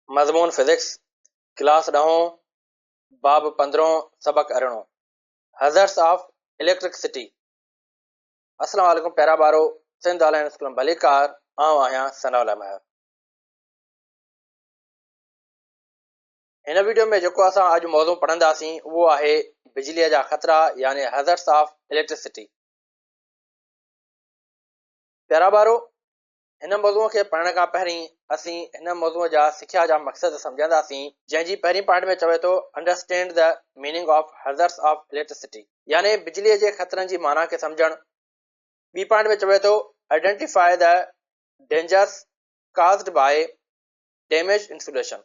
मज़मून physics class 10 बाब 15 सबक 18 हज़र्ट्स of electricity. अस्सलाम वालेकुम प्यारा बारो सिंध ऑनलाइन स्कूल में भलीकार आऊं आहियां सनाउल्ला महर। हिन वीडियो में जेको असां अॼु मौज़ू पढ़ंदासीं उहो आहे बिजलीअ जा ख़तरा यानी हज़र्ट्स ऑफ इलेक्ट्रिसिटी। प्यारा बारो हिन मौज़ूअ खे पढ़ण खां पहिरीं असीं हिन मौज़ूअ जा सिख्या जा मक़सद सम्झंदासीं, जंहिंजी पहिरीं पार्ट में चवे थो understand the meaning of hazards of electricity यानी बिजलीअ जे ख़तरनि जी माना खे सम्झणु। ॿी पार्ट में चवे थो identify the dangers caused by damaged insulation,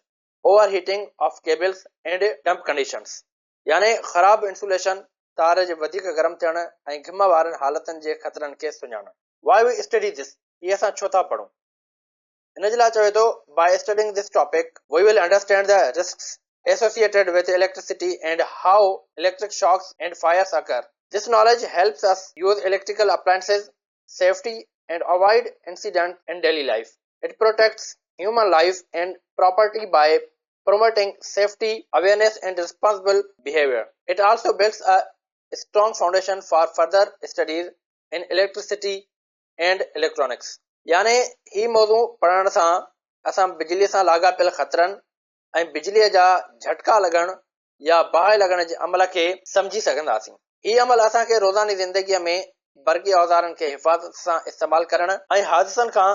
overheating of cables and damp conditions यानी ख़राब इंसुलेशन, तार जे वधीक गरम थियण ऐं घिम वारनि हालतनि जे ख़तरनि खे सुञाणणु। Why we study this? ये असां छो था पढ़ूं? हिन जे लाइ चवे थो by studying this topic we will understand the risks associated with electricity and how electric shocks and fires occur. This knowledge helps us use electrical appliances safely and avoid incidents in daily life. It protects human life and property by promoting safety, awareness and responsible behavior. It also builds a strong foundation for further studies in electricity and electronics. यानी ही मौज़ू पढ़ण सां असां बिजलीअ सां लाॻापियल ख़तरनि ऐं बिजलीअ जा झटका लॻण या बाहि लॻण जे अमल खे सम्झी सघंदासीं। ही अमल असांखे रोज़ानी ज़िंदगीअ में बरक़ी औज़ारनि खे हिफ़ाज़त सां इस्तेमालु करण ऐं हादिसनि खां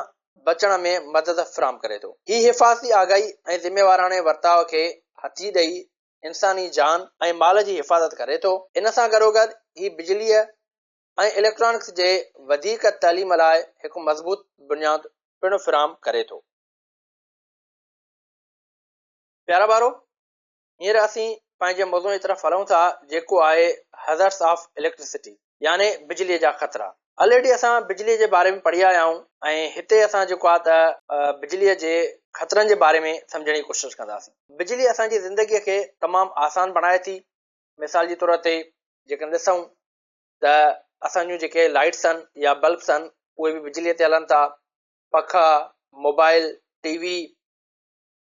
बचण में मदद फ़राहम करे थो। ही हिफ़ाज़ती आगाही ऐं ज़िम्मेवाराणे वर्ताव खे हथी ॾेई इंसानी जान ऐं माल जी हिफ़ाज़त करे थो। इन सां गॾोगॾु ही बिजलीअ ऐं इलेक्ट्रॉनिक्स जे वधीक तालीम लाइ हिकु मज़बूत बुनियाद पिणु फ़राहम करे थो। प्यारा ॿारो, हींअर असीं पंहिंजे मौज़ूअ जी तरफ़ हलूं था जेको आहे हज़र्ट्स ऑफ इलेक्ट्रिसिटी यानी बिजलीअ जा ख़तरा। ऑलरेडी असां बिजलीअ जे बारे में पढ़ी आया आहियूं ऐं हिते असां जेको आहे त बिजलीअ जे ख़तरनि जे बारे में सम्झण जी कोशिशि कंदासीं। बिजली असांजी ज़िंदगीअ खे तमामु आसान बणाए थी। मिसाल जे तौर ते जेकॾहिं ॾिसूं त असांजूं जेके लाइट्स आहिनि या बल्ब्स आहिनि उहे बि बिजलीअ ते हलनि था। पखा, मोबाइल, टीवी,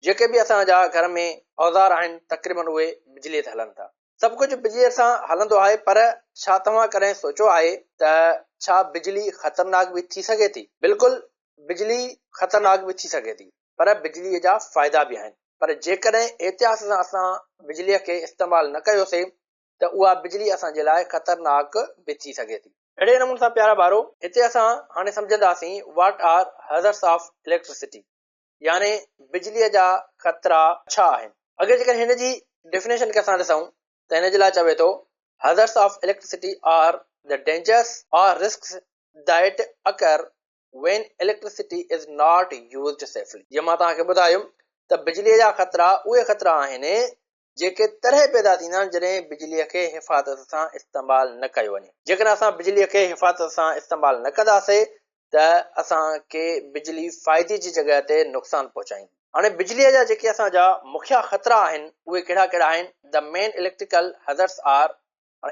जेके बि असांजा घर में औज़ार आहिनि तक़रीबन उहे बिजलीअ ते हलनि था। सभु कुझु बिजलीअ सां हलंदो आहे, पर छा तव्हां कॾहिं सोचियो आहे त छा बिजली ख़तरनाक बि थी सघे थी? बिल्कुलु, बिजली ख़तरनाक बि थी सघे थी, पर बिजलीअ जा फ़ाइदा बि आहिनि। पर जेकॾहिं एहतियात सां असां बिजलीअ खे इस्तेमालु न कयोसीं त उहा बिजली असांजे लाइ ख़तरनाक बि थी सघे थी। अहिड़े नमूने सां प्यारा ॿारो, हिते असां हाणे सम्झंदासीं व्हाट आर हज़र्ट्स ऑफ इलेक्ट्रिसिटी यानी बिजलीअ जा ख़तरा छा आहिनि। अगरि जेकॾहिं हिन जी डेफिनेशन खे असां ॾिसूं त हिन जे लाइ चवे थो hazards of electricity are the dangers और risks that occur when electricity is not used safely। जीअं मां तव्हांखे ॿुधायुमि त बिजलीअ जा ख़तरा उहे ख़तरा आहिनि जेके तॾहिं पैदा थींदा आहिनि जॾहिं बिजलीअ खे हिफ़ाज़त सां इस्तेमालु न कयो वञे। जेकॾहिं असां बिजलीअ खे हिफ़ाज़त सां इस्तेमालु न कंदासीं त असांखे बिजली फ़ाइदे जी जॻह ते नुक़सानु पहुचाईंदी। हाणे बिजलीअ जा जेके असांजा मुख्य ख़तरा आहिनि उहे कहिड़ा कहिड़ा आहिनि? द मेन इलेक्ट्रिकल हज़र्ट्स आर,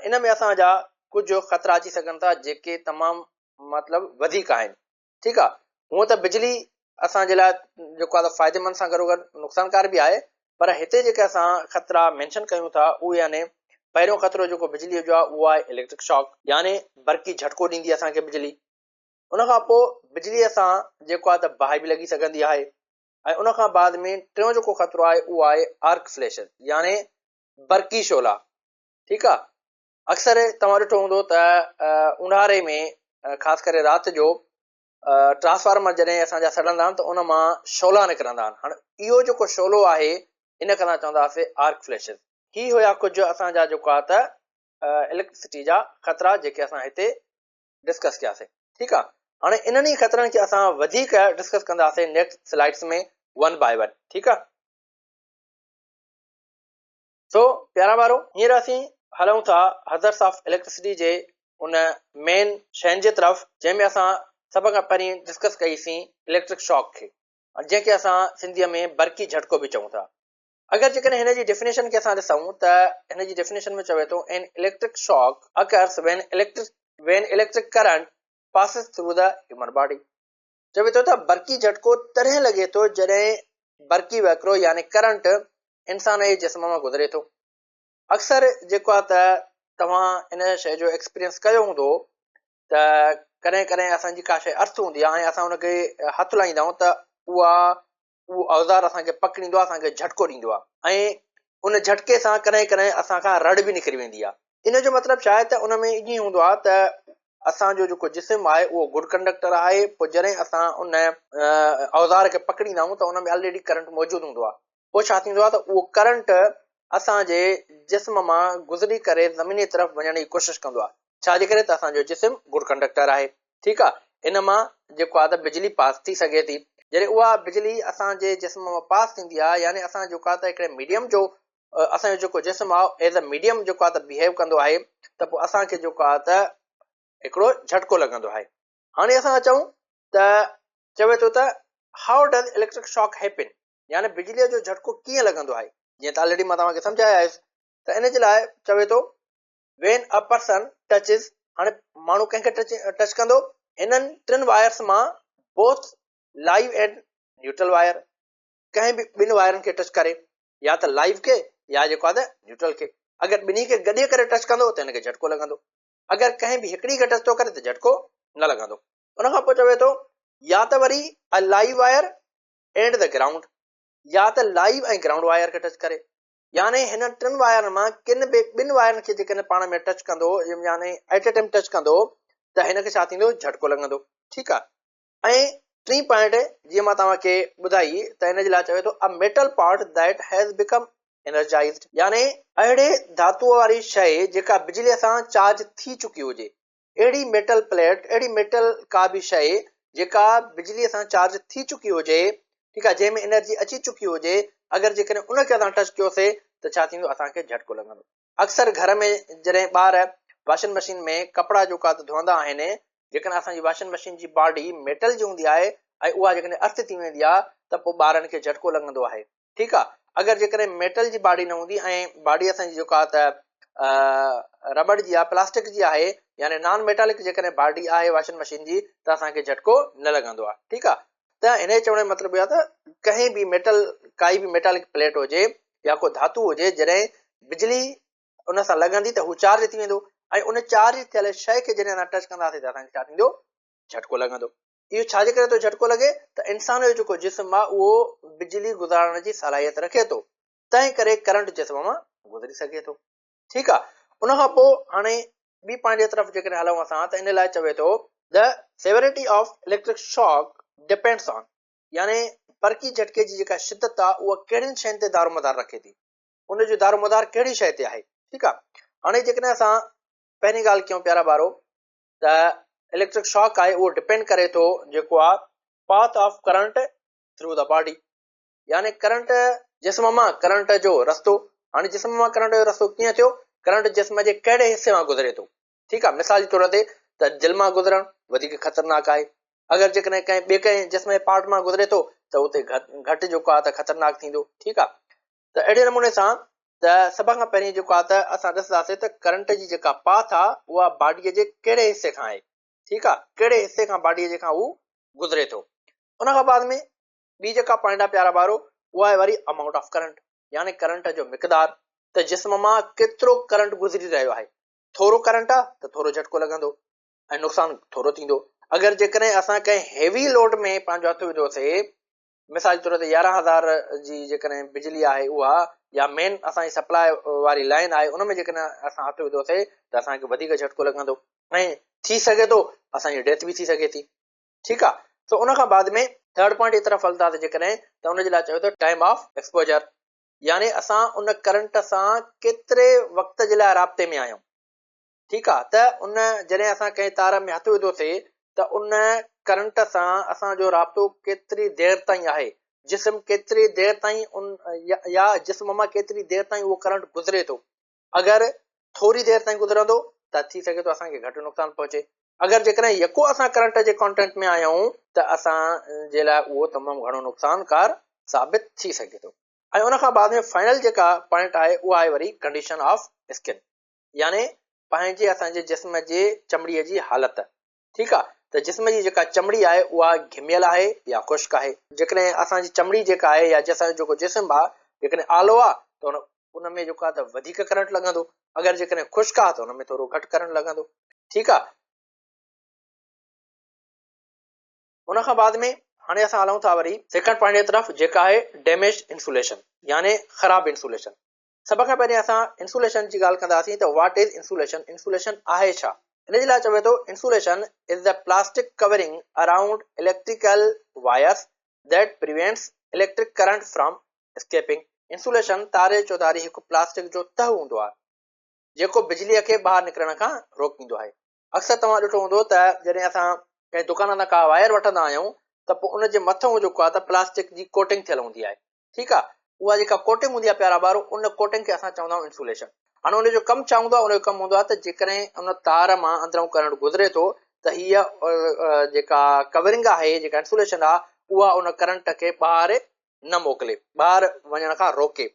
इन में असांजा कुझु ख़तरा अची सघनि था जेके तमामु मतिलबु वधीक आहिनि। ठीकु आहे, हूअं त बिजली असांजे लाइ जेको आहे फ़ाइदेमंद सां गॾोगॾु नुक़सानकार बि आहे, पर हिते जेके असां ख़तरा मेंशन कयूं था उहे यानी पहिरियों ख़तरो जेको बिजलीअ जो आहे उहो आहे इलेक्ट्रिक शॉक यानी बरक़ी झटको ॾींदी असांखे बिजली। उन खां पोइ बिजलीअ सां जेको आहे त बाहि बि लॻी सघंदी आहे ऐं उन खां बाद में टियों जेको ख़तरो आहे उहो आहे आर्क फ्लैशेस यानी बरक़ी शोला। ठीकु आहे, अक्सर तव्हां ॾिठो हूंदो त ऊन्हारे में ख़ासि करे राति जो ट्रांसफार्मर जॾहिं असांजा सड़ंदा आहिनि त उन मां शोला निकिरंदा आहिनि। हाणे इहो जेको शोलो आहे इन खे असां चवंदासीं आर्क फ्लैशेस। ही हुया कुझु असांजा जेको आहे त इलेक्ट्रिसिटी जा ख़तरा जेके असां हिते डिस्कस कयासीं। ठीकु आहे, हाणे इन्हनि ख़तरनि खे असां वधीक डिस्कस कंदासीं नेक्स्ट स्लाइड्स में वन बाय वन। ठीकु आहे, सो प्यारा ॿारो, हींअर असीं हलूं था हज़र्ट्स ऑफ इलेक्ट्रिसिटी जे उन मेन शयुनि जे तरफ़ जंहिंमें असां सभ खां पहिरीं डिस्कस कईसीं इलेक्ट्रिक शॉक खे, जंहिंखे असां सिंधीअ में बरक़ी झटको बि चऊं था। अगरि जेकॾहिं हिन जी डेफिनेशन खे असां ॾिसूं त हिन जी डेफिनेशन में चवे थो an electric shock occurs when electric current passes through the human body। चवे थो त बरक़ी झटको तॾहिं लॻे थो जॾहिं बरक़ी वहिकिरो यानी करंट इंसान जे जिस्म मां गुज़रे थो। अक्सर जेको आहे त तव्हां इन शइ जो एक्सपीरियंस कयो हूंदो त कॾहिं कॾहिं असांजी का शइ अर्थ हूंदी आहे ऐं असां हुनखे हथु लाहींदा आहियूं त उहो औज़ार असांखे पकड़ींदो आहे, असांखे झटको ॾींदो आहे ऐं उन झटके सां कॾहिं कॾहिं असां खां रड़ बि निकिरी वेंदी आहे। इन जो मतिलबु छा आहे त उन में ईअं हूंदो आहे त असांजो जेको जिस्म आहे उहो गुड कंडक्टर आहे। पोइ जॾहिं असां उन औज़ार खे पकड़ींदा आहियूं त उन में ऑलरेडी करंट मौजूदु हूंदो आहे। पोइ छा थींदो आहे त उहो करंट असांजे जिस्म मां गुज़री करे ज़मीनी तरफ़ वञण जी कोशिशि कंदो आहे। छाजे करे त असांजो जिस्म गुड कंडक्टर आहे। ठीकु आहे। इन मां जेको आहे त बिजली पास थी सघे थी। जॾहिं उहा बिजली असांजे जिस्म मां पास थींदी आहे यानी असां जेको आहे त हिकिड़े मीडियम जो असांजो जेको जिस्म आहे एज़ अ मीडियम जेको आहे त बिहेव कंदो आहे त पोइ असांखे जेको आहे त हिकिड़ो झटको लॻंदो आहे। हाणे असां अचूं त चवे थो त हाउ डज़ इलेक्ट्रिक शॉक हैपन, यानी बिजलीअ जो झटको कीअं लॻंदो आहे। जीअं त ऑलरेडी मां तव्हांखे सम्झायो आहे त इन जे लाइ चवे थो वेन अ पर्सन टचिस, हाणे माण्हू कंहिंखे टच कंदो, हिननि टिनि वायर्स मां both live and neutral wire, कंहिं बि ॿिनि वायरनि खे टच करे, या त लाइव खे या जेको आहे त न्यूट्रल खे। अगरि ॿिन्ही खे गॾे करे टच कंदो त हिनखे झटको लॻंदो। अगरि कंहिं बि हिकिड़ी खे टच थो करे त झटको न लॻंदो। उन खां पोइ चवे थो या त वरी a live wire and the ground, या त लाइव ऐं ग्राउंड वायर खे टच करे, यानी हिन टिनि वायरनि मां किन बि ॿिनि वायरनि खे जेकॾहिं पाण में टच कंदो यानी एट ए टाइम टच कंदो त हिनखे छा थींदो, झटको लॻंदो। ठीकु आहे। ऐं टी पॉइंट जीअं मां तव्हांखे ॿुधाई त हिन जे लाइ चवे थो a metal part that has become energised, यानी अहिड़े धातुअ वारी शइ जेका बिजलीअ सां चार्ज थी चुकी हुजे। अहिड़ी मेटल प्लेट, अहिड़ी मेटल का बि शइ जेका बिजलीअ सां चार्ज थी चुकी हुजे, ठीकु आहे, जंहिंमें एनर्जी अची चुकी हुजे, अगरि जेकॾहिं उनखे असां टच कयोसीं त छा थींदो, असांखे झटको लॻंदो। अक्सर घर में जॾहिं ॿार वॉशिंग मशीन में कपिड़ा जेका धोईंदा आहिनि, जेकॾहिं असांजी वॉशिंग मशीन जी बॉडी मेटल जी हूंदी आहे ऐं उहा जेकॾहिं अर्थ थी वेंदी आहे त पोइ ॿारनि खे झटको लॻंदो आहे। ठीकु आहे। अगरि जेकॾहिं मेटल जी बॉडी न हूंदी ऐं बॉडी असांजी जेको आहे त रबड़ जी आहे, प्लास्टिक जी आहे, यानी नॉन मेटालिक जेकॾहिं बॉडी आहे वॉशिंग मशीन जी, त असांखे झटको न लॻंदो आहे। ठीकु आहे। त हिन जो चवण जो मतिलबु इहो आहे त कंहिं बि मेटल, काई बि मेटालिक प्लेट हुजे या को धातु हुजे, जॾहिं बिजली उन सां लॻंदी त हू चार्ज थी वेंदो ऐं उन चार्ज थियल शइ खे जॾहिं असां टच कंदासीं त असांखे छा थींदो, झटको लॻंदो। इहो छाजे करे थो झटको लॻे त इंसान जो जेको जिस्म आहे उहो बिजली गुज़ारण जी सलाहियत रखे थो, तंहिं करे करंट जिस्म मां गुज़री सघे थो। ठीकु आहे। उन खां पोइ हाणे ॿी पॉइंट जे तरफ़ जेकॾहिं हलूं असां त इन लाइ चवे थो the severity of electric shock depends on, यानी बरक़ी झटके जी जेका शिदत आहे उहा कहिड़ियुनि शयुनि ते दारोमदार रखे थी, उनजो दारोमदार कहिड़ी शइ ते आहे। ठीकु आहे। हाणे जेकॾहिं असां पहिरीं ॻाल्हि कयूं प्यारा ॿारो त इलेक्ट्रिक शॉक आहे उहो डिपेंड करे थो जेको आहे path of current through the body, यानी करंट जिस्म मां करंट जो रस्तो। हाणे जिस्म मां करंट जो रस्तो कीअं थियो, करंट जिस्म जे कहिड़े हिसे मां गुज़रे थो। ठीकु आहे। मिसाल जे तौर ते त दिलि मां गुज़रणु वधीक ख़तरनाक आहे। अगरि जेकॾहिं कंहिं ॿिए कंहिं जिस्म जे पार्ट मां गुज़रे थो त उते घटि जेको आहे त ख़तरनाक थींदो। ठीकु आहे। त अहिड़े नमूने सां त सभ खां पहिरीं जेको आहे त असां ॾिसंदासीं त करंट जी जेका पाथ आहे उहा बॉडीअ जे कहिड़े हिसे खां आहे। ठीकु आहे। कहिड़े हिसे खां बॉडीअ जे खां उहो गुज़रे थो। उन खां बाद में ॿी जेका पॉइंट आहे प्यारा ॿारो, उहा आहे वरी अमाउंट ऑफ करंट, यानी करंट जो मिक़दार, त जिस्म मां केतिरो करंट गुज़री रहियो आहे। थोरो करंट आहे त थोरो झटको लॻंदो ऐं नुक़सानु थोरो थींदो। अगरि जेकॾहिं असां कंहिं हेवी लोड में पंहिंजो हथु विधोसीं, मिसाल जे तौर ते 11,000 जी जेकॾहिं बिजली आहे उहा, या मेन असांजी सप्लाई वारी लाइन आहे, उन में जेकॾहिं असां हथु विधोसीं त असांखे वधीक झटको लॻंदो ऐं थी सघे थो असांजी डेथ बि थी सघे थी। ठीकु आहे। त उन खां बाद में थर्ड पॉइंट जी तरफ़ हलंदासीं जेकॾहिं त उनजे लाइ चयो थो टाइम ऑफ एक्सपोजर, यानी असां उन करंट सां केतिरे वक़्त जे लाइ राब्ते में आहियूं। ठीकु आहे। त उन जॾहिं असां कंहिं तार में हथु विधोसीं त उन करंट सां असांजो राब्तो केतिरी देरि ताईं आहे, जिस्म केतिरी देरि ताईं या जिस्म मां केतिरी देरि ताईं उहो करंट गुज़रे थो। अगरि थोरी देरि ताईं गुज़रंदो त थी सघे थो असांखे घटि नुक़सानु पहुचे। अगरि जेकॾहिं यको असां करंट जे कॉन्टेक्ट में आहियूं त असांजे लाइ उहो तमामु घणो नुक़सानकार साबित थी सघे थो। ऐं उन खां बाद में फाइनल जेका पॉइंट आहे उहा आहे वरी कंडीशन ऑफ स्किन, यानी पंहिंजे असांजे जिस्म जे चमड़ीअ जी हालत। ठीकु आहे। त जिस्म जी जेका चमड़ी आहे उहा घिमियल आहे या ख़ुश्क आहे। जेकॾहिं असांजी चमड़ी जेका आहे या असांजो जेको जिस्म आहे जेकॾहिं आलो आहे त उन में जेको आहे त वधीक करंट लॻंदो, अगरि जेकॾहिं ख़ुश्क आहे त उन में थोरो घटि करंट लॻंदो। ठीकु आहे। उन खां बाद में हाणे असां हलूं था वरी सेकंड पॉइंट जे तरफ़, जेका आहे डैमेज इंसुलेशन यानी ख़राब इंसुलेशन। सभ खां पहिरीं असां इंसुलेशन जी ॻाल्हि कंदासीं त व्हाट इज़ इंसुलेशन। इंसुलेशन आहे छा? इन जे लाइ चवे थो insulation is the plastic covering around electrical wires that prevents electric current from escaping. Insulation तारे चौधारी हिकु प्लास्टिक जो तह हूंदो आहे जेको बिजलीअ खे ॿाहिरि निकिरण खां रोकींदो आहे। अक्सर तव्हां ॾिठो हूंदो त जॾहिं असां कंहिं दुकान तां का वायर वठंदा आहियूं त पोइ उन जे मथां जेको आहे त प्लास्टिक जी कोटिंग थियल हूंदी आहे। ठीकु आहे। उहा जेका कोटिंग हूंदी आहे प्यारा ॿारो, उन कोटिंग खे असां चवंदा आहियूं इंसुलेशन। हाणे उनजो कमु छा हूंदो आहे? उनजो कमु हूंदो आहे त जेकॾहिं उन तार मां अंदरूं करंट गुज़रे थो त हीअ जेका कवरिंग आहे, जेका इंसुलेशन आहे, उहा उन करंट खे ॿाहिरि न मोकिले, ॿाहिरि वञण खां रोके।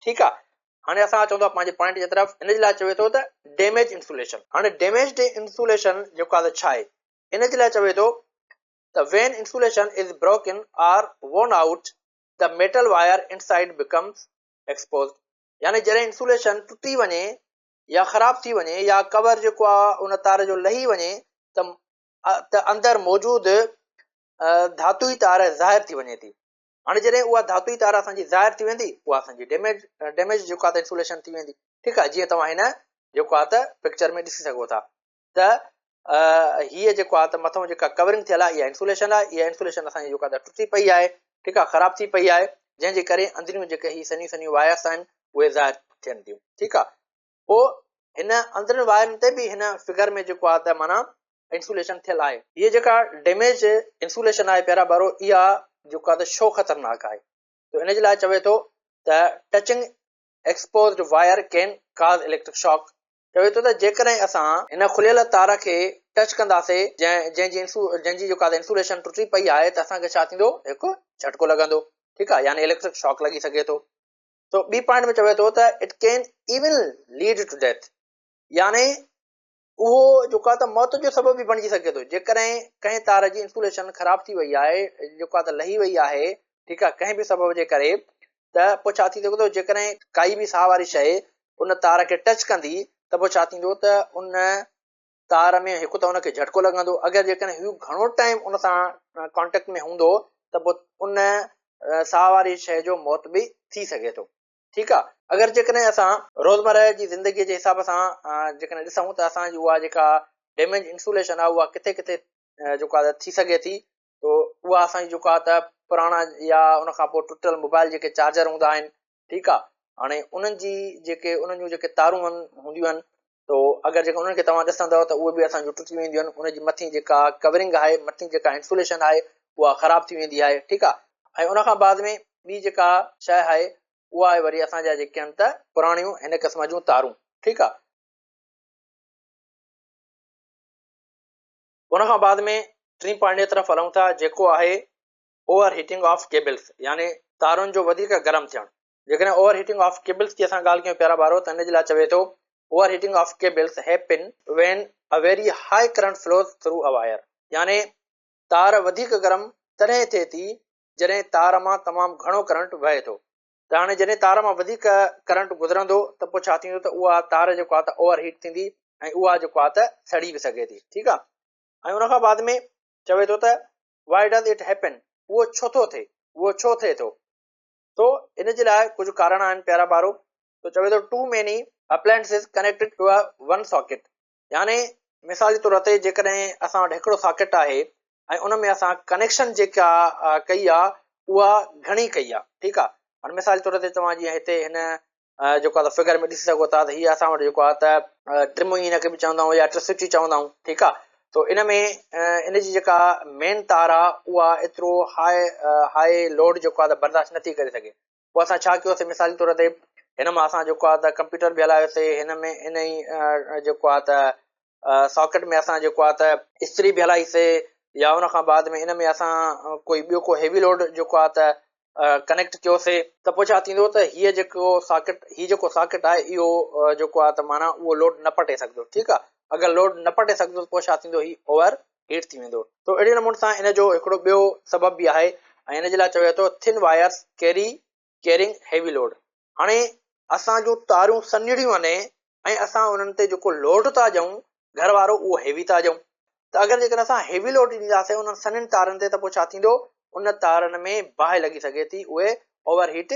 ठीकु आहे। हाणे असां चवंदो आहे पंहिंजे पॉइंट जे तरफ़। इन जे लाइ चवे थो त डैमेज इंसुलेशन। हाणे डैमेज इंसुलेशन जेको आहे त छा आहे? इन जे लाइ चवे थो त when insulation is broken or worn out, the metal wire inside becomes exposed। यानी जॾहिं इंसुलेशन टुटी वञे या ख़राब थी वञे या कवर जेको आहे उन तार जो लही वञे त अंदरि मौजूदु धातुई तार ज़ाहिर थी वञे थी। हाणे जॾहिं उहा धातुई तार असांजी ज़ाहिर थी वेंदी, उहा असांजी डैमेज जेको आहे त इंसुलेशन थी वेंदी। ठीकु आहे। जीअं तव्हां हिन जेको आहे त पिक्चर में ॾिसी सघो था त हीअ जेको आहे त मथां जेका कवरिंग थियल आहे इहा इंसुलेशन आहे। इहा इंसुलेशन असांजी जेको आहे त टुटी पई आहे। ठीकु आहे, ख़राब थी पई आहे, जंहिंजे करे अंदरियूं जेके हीअ सनियूं सनियूं वायर्स आहिनि उहे ज़ाहिर थियनि थियूं। ठीकु आहे। पोइ हिन अंदरनि वायरनि ते बि हिन फिगर में जेको आहे त माना इंसुलेशन थियल आहे। हीअ जेका डैमेज इंसुलेशन आहे प्यारा ॿारो, इहा जेको आहे त छो ख़तरनाक आहे? त इन जे लाइ चवे थो त टचिंग एक्सपोज्ड वायर कैन काज़ इलेक्ट्रिक शॉक। चवे थो त जेकॾहिं असां हिन खुलियल तार खे टच कंदासीं जंहिंजी जेका इंसुलेशन टुटी पई आहे, त असांखे छा थींदो? हिकु झटको लॻंदो। ठीकु आहे, यानी इलेक्ट्रिक शॉक लॻी सघे थो। तो ॿी पॉइंट में चवे थो त it can even lead to death, यानी उहो जेको आहे त मौत जो सबबु बि बणिजी सघे थो। जेकॾहिं कंहिं तार जी इंसुलेशन ख़राब थी वई आहे, जेको आहे त लही वई आहे, ठीकु आहे, कंहिं बि सबब जे करे, त पोइ छा थी सघे थो? जेकॾहिं काई बि साह वारी शइ उन तार खे टच कंदी त पोइ छा थींदो? त उन तार में हिकु त उनखे झटको लॻंदो। अगरि जेकॾहिं हू घणो टाइम उन सां कॉन्टेक्ट में हूंदो त पोइ उन साह वारी शइ जो मौत बि थी सघे थो। ठीकु आहे। अगरि जेकॾहिं असां रोज़मर्रा जी ज़िंदगीअ जे हिसाब सां जेकॾहिं ॾिसूं त असांजी उहा जेका डैमेज इंसुलेशन आहे उहा किथे किथे जेको आहे थी सघे थी। तो उहा असांजी जेको आहे त पुराणा या उन खां पोइ टुटल मोबाइल जेके चार्जर हूंदा आहिनि, ठीकु आहे, हाणे उन्हनि जूं जेके तारूं हूंदियूं आहिनि, तो अगरि जेके उन्हनि खे तव्हां ॾिसंदव त उहे बि असांजूं टुटी वेंदियूं आहिनि। उनजी मथीं जेका कवरिंग आहे, मथीं जेका इंसुलेशन आहे, उहा ख़राब थी वेंदी आहे। ठीकु आहे। ऐं उन खां बाद में ॿी जेका शइ आहे उहा आहे वरी असांजा जेके आहिनि त पुराणियूं हिन क़िस्म जूं तारूं। ठीकु आहे। उन खां बाद में टीं पॉइंट जे तरफ़ हलूं था, जेको आहे ओवर हीटिंग ऑफ केबल्स, यानी तारुनि जो वधीक गरम थियणु। जेकॾहिं ओवर हीटिंग ऑफ केबल्स जी असां ॻाल्हि कयूं प्यारा ॿारो, त इन जे लाइ चवे थो over heating of cables happen when a very high current flows through a wire. यानी तार वधीक गरम तॾहिं थिए थी जॾहिं तार मां तमामु घणो करंट वहे थो। त हाणे जॾहिं तार मां वधीक करंट गुज़रंदो त पोइ छा थींदो? त उहा तार जेको आहे त ओवर हीट थींदी ऐं उहा जेको आहे त सड़ी बि सघे थी। ठीकु आहे। ऐं उन खां बाद में चवे थो त वाई डज़ इट हैपन, उहो छो थो थिए, उहो छो थिए थो? तो इन जे लाइ कुझु कारण आहिनि प्यारा ॿारो। तो चवे थो too many appliances connected to a one socket, यानी मिसाल जे तौर ते जेकॾहिं असां वटि हिकिड़ो सॉकेट आहे ऐं उन में असां कनेक्शन जेका कई आहे उहा घणी कई आहे। ठीकु आहे। हाणे मिसाल जे तौर ते तव्हां जीअं हिते हिन जेको आहे त फिगर में ॾिसी सघो था त हीअ असां वटि जेको आहे त ट्रिमो हिन खे बि चवंदा आहियूं या ट्रिसिटी चवंदा आहियूं। ठीकु आहे। तो इन में इन जी जेका मेन तार आहे उहा एतिरो हाई लोड जेको आहे त बर्दाश्त नथी करे सघे। पोइ असां छा कयोसीं? मिसाल जे तौर ते हिन मां असां जेको आहे त कंप्यूटर बि हलायोसीं, हिन में इन ई जेको आहे त सॉकेट में असां जेको आहे त इस्त्री बि हलाईसीं, या उन खां बाद में इन में असां कोई ॿियो को हेवी लोड जेको आहे त कनेक्ट कयोसीं, त पोइ छा थींदो? त हीअ जेको सॉकेट आहे इहो जेको आहे त माना उहो लोड न पटे सघंदो। ठीकु आहे। अगरि लोड न पटे सघंदो त पोइ छा थींदो? ही ओवर हीट थी वेंदो। तो अहिड़े नमूने सां इन जो हिकिड़ो ॿियो सबब बि आहे ऐं इन जे लाइ चवे थो thin wires carrying heavy load. हाणे असां जूं तारूं सन्हड़ियूं आहिनि ऐं असां उन्हनि ते जेको लोड था ॾियूं घर वारो उहो हेवी था ॾियूं। त अगरि जेकर असां हेवी लोड ॾींदासीं उन्हनि सन्हनि तारनि ते त पोइ छा थींदो, उन तारनि में बाहि लॻी सघे थी, उहे ओवर हीट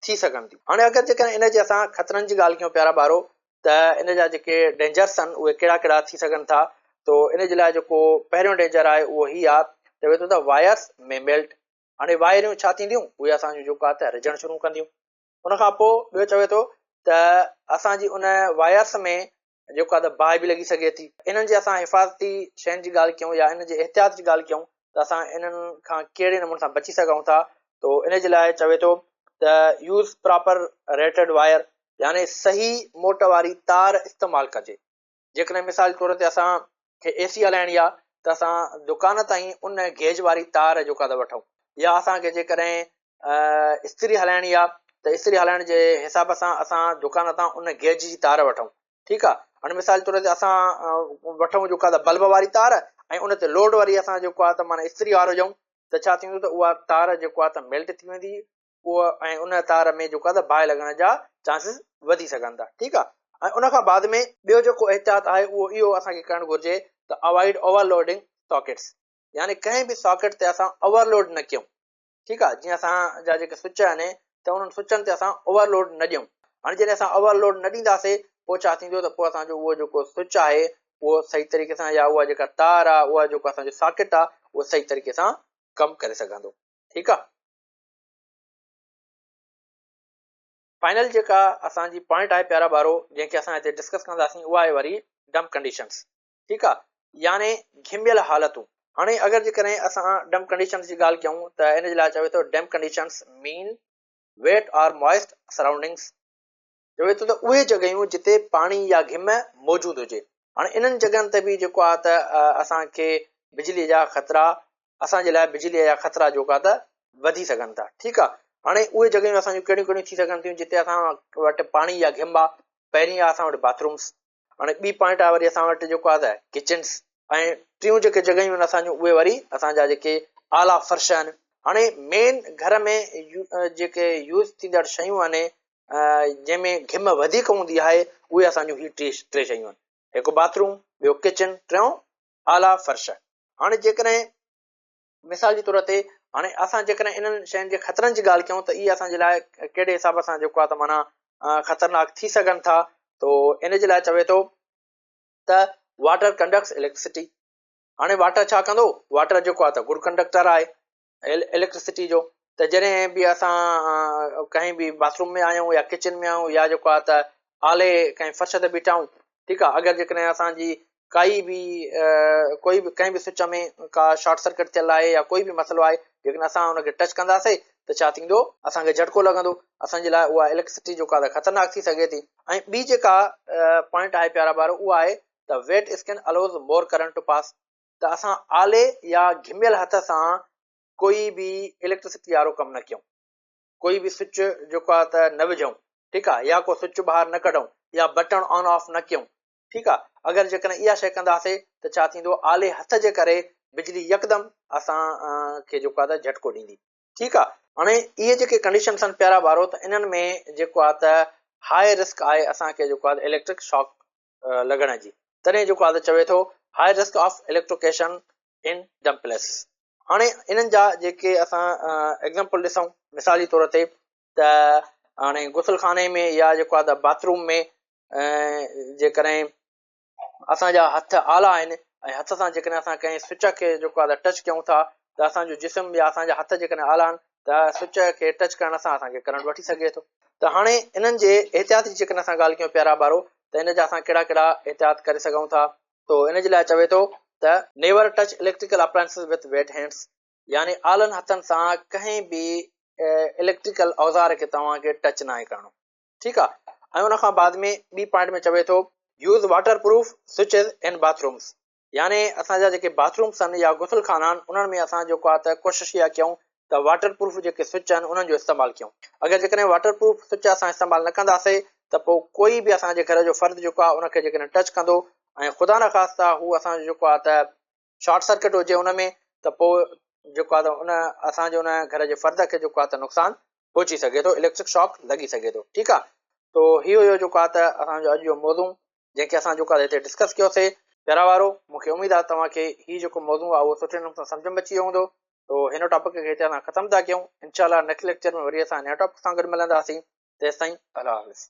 थी सघनि थियूं। हाणे अगरि जेकर इन जे असां ख़तरनि जी ॻाल्हि कयूं प्यारा ॿारो, त इन जा जेके डेंजर्स आहिनि उहे कहिड़ा कहिड़ा थी सघनि था। तो इन जे लाइ जेको पहिरियों डेंजर आहे उहो ही आहे, चवे थो त वायर्स में मेल्ट। हाणे वायरियूं छा थींदियूं, उहे असांजो जेको आहे त रिझणु शुरू कंदियूं। उन खां पोइ ॿियो चवे थो त असांजी उन वायर्स में जेको आहे त बाहि बि लॻी सघे थी। इन्हनि जे असां हिफ़ाज़ती शयुनि जी ॻाल्हि कयूं या इन जे एहतियात जी ॻाल्हि कयूं त असां इन्हनि खां कहिड़े नमूने सां बची सघूं था। तो इन जे लाइ चवे थो त यूज़ प्रॉपर रेटेड वायर, यानी सही मोट वारी तार इस्तेमालु कजे। जेकॾहिं मिसाल तौर ते असांखे एसी हलाइणी आहे त असां दुकान ताईं उन गेज वारी तार जेका था वठूं, या असांखे जेकॾहिं इस्त्री हलाइणी आहे त इस्त्री हलाइण जे हिसाब सां असां दुकान तां उन गेज जी तार वठूं। ठीकु आहे। हाणे मिसाल तौर ते असां वठूं जेका त बल्ब वारी तार ऐं उन ते लोड वरी असां जेको आहे त माना इस्त्री वारो ॾियूं, त छा थींदो त उहा तार जेको आहे त मेल्ट थी वेंदी उहा, ऐं उन तार में जेको आहे त बाहि लॻण जा चांसिस वधी सघनि था। ठीकु आहे। ऐं उन खां बाद में ॿियो जेको एहतियात आहे उहो इहो असांखे करणु घुरिजे त अवॉइड ओवरलोडिंग सॉकेट्स, यानी कंहिं बि सॉकेट ते असां ओवरलोड न कयूं। ठीकु आहे। जीअं असांजा जेके स्विच आहिनि त उन्हनि स्विचनि ते असां ओवरलोड न ॾियूं। हाणे जॾहिं असां ओवरलोड न ॾींदासीं पोइ छा थींदो त पोइ असांजो उहो जेको स्विच आहे उहो सही तरीक़े सां, या उहा जेका तार आहे उहा जेको असांजो सॉकेट आहे उहो सही तरीक़े सां कमु करे सघंदो। ठीकु आहे। फाइनल जेका असांजी पॉइंट आहे प्यारा ॿारो, जंहिंखे असां हिते डिस्कस कंदासीं, उहा आहे वरी डम्प कंडीशन्स। ठीकु आहे, यानी घिमियल हालतूं। हाणे अगरि जेकॾहिं असां डम्प कंडीशन्स जी ॻाल्हि कयूं त इन जे लाइ चवे थो डम्प कंडीशन्स मीन वेट और मॉइस्ट सराउंडिंग्स। चवे थो त उहे जॻहियूं जिते पाणी या घिम मौजूदु हुजे। हाणे इन्हनि जॻहियुनि ते बि जेको आहे त असांखे बिजलीअ जा ख़तरा, असांजे लाइ बिजलीअ जा ख़तरा जेको आहे त वधी सघनि था। ठीकु आहे। हाणे उहे जॻहियूं असांजूं कहिड़ियूं कहिड़ियूं थी सघनि थियूं जिते असां वटि पाणी या घिम आहे। पहिरीं आहे असां वटि बाथरूम्स। हाणे ॿी पॉइंट आहे वरी असां वटि जेको आहे त किचन्स। ऐं टियूं जेके जॻहियूं आहिनि असांजूं उहे वरी असांजा जेके आला फर्श आहिनि। हाणे मेन घर में जेके यूज़ थींदड़ शयूं आहिनि जंहिंमें घिम वधीक हूंदी आहे उहे असांजूं ही टे शयूं आहिनि, हिकु बाथरूम, ॿियो किचन, टियों आला फर्श। हाणे जेकॾहिं मिसाल जे तौर ते हाणे असां जेकॾहिं इन्हनि शयुनि जे ख़तरनि जी ॻाल्हि कयूं त इहे असांजे लाइ कहिड़े हिसाब सां जेको आहे त माना ख़तरनाक थी सघनि था। तो इन जे लाइ चवे थो त वाटर कंडक्ट्स इलेक्ट्रिसिटी। हाणे वाटर छा कंदो, वाटर जेको आहे त गुड कंडक्टर आहे इलेक्ट्रिसिटी जो। त जॾहिं बि असां कंहिं बि बाथरूम में आहियूं या किचन में आहियूं या जेको आहे त आले कंहिं फर्श ते बीठा आहियूं। ठीकु आहे। अगरि जेकॾहिं असांजी काई बि कोई बि कंहिं बि स्विच में का शॉर्ट सर्किट थियल आहे या कोई बि मसइलो आहे, जेकॾहिं असां हुनखे टच कंदासीं त छा थींदो, असांखे झटको लॻंदो। असांजे लाइ उहा इलेक्ट्रिसिटी जेका आहे ख़तरनाक थी सघे थी। ऐं ॿी जेका पॉइंट आहे प्यारा ॿार, उहा आहे त wet skin allows more current to pass. त असां आले या घिमियल हथ सां कोई बि इलेक्ट्रिसिटी वारो कमु न कयूं, कोई बि स्विच जेको आहे त न विझूं। ठीकु आहे। या को स्विच ॿाहिरि न कढूं या बटण ऑन ऑफ न कयूं। ठीकु आहे। अगरि जेकॾहिं इहा शइ कंदासीं त छा थींदो, आले हथ जे करे बिजली यकदमि असांखे जेको आहे त झटको ॾींदी। ठीकु आहे। हाणे इहे जेके कंडीशन्स आहिनि प्यारा ॿारो, त इन्हनि में जेको आहे त हाई रिस्क आहे असांखे जेको आहे इलेक्ट्रिक शॉक लॻण जी। तॾहिं जेको आहे त चवे थो हाई रिस्क ऑफ इलेक्ट्रोकेशन इन डम्प प्लेसिस। हाणे इन्हनि जा जेके असां एग्ज़ाम्पल ॾिसूं, मिसाल जे तौर ते त हाणे गुसलखाने में या जेको आहे त बाथरूम में जेकॾहिं असांजा हथ आला आहिनि ऐं हथ सां जेकॾहिं असां कंहिं स्विच खे जेको आहे त टच कयूं था त असांजो जिस्म या असांजा हथ जेकॾहिं आला आहिनि त स्विच खे टच करण सां असांखे करंट वठी सघे थो। त हाणे इन्हनि जे एहतियात जी जेकॾहिं असां ॻाल्हि कयूं प्यारा ॿारो, त इन जा असां कहिड़ा कहिड़ा एहतियात करे सघूं था। तो इन जे लाइ चवे थो त never touch electrical appliances with wet hands, यानी आलनि हथनि सां कंहिं बि इलेक्ट्रिकल औज़ार खे तव्हांखे टच न आहे करणो। ठीकु आहे। ऐं उन खां बाद में ॿी पॉइंट में चवे थो यूज़ वाटर प्रूफ स्विचेस इन बाथरूम्स, यानी असांजा जेके बाथरूम्स आहिनि या गुसलखाना आहिनि उन्हनि में असां जेको आहे त कोशिशि इहा कयूं त वाटर प्रूफ जेके स्विच आहिनि उन्हनि जो इस्तेमालु कयूं। अगरि जेकॾहिं वाटर प्रूफ स्विच असां इस्तेमालु न कंदासीं त पोइ कोई बि असांजे घर जो फ़र्द जेको आहे उनखे जेकॾहिं टच कंदो ऐं ख़ुदा न ख़ास्ता हू असांजो जेको आहे त शॉर्ट सर्किट हुजे उन में त पोइ जेको आहे त उन असांजो उन घर जे फ़र्द खे जेको आहे त नुक़सानु पहुची सघे थो, इलेक्ट्रिक शॉक लॻी सघे थो। ठीकु आहे, तो इहो हुयो जेको आहे त असांजो अॼु जो मौज़ू जंहिंखे असां जेको आहे हिते डिस्कस कयोसीं। प्यारा वारो, मूंखे उमेदु आहे तव्हांखे हीउ जेको मौज़ू आहे उहो सुठे नमूने सां सम्झ में अची वियो हूंदो। तो हिन टॉपिक खे हिते असां ख़तमु था कयूं। इनशाला नेक्स्ट लेक्चर में वरी असां नए टॉपिक सां गॾु मिलंदासीं। तेसिताईं अल्लाह हाफ़िज़।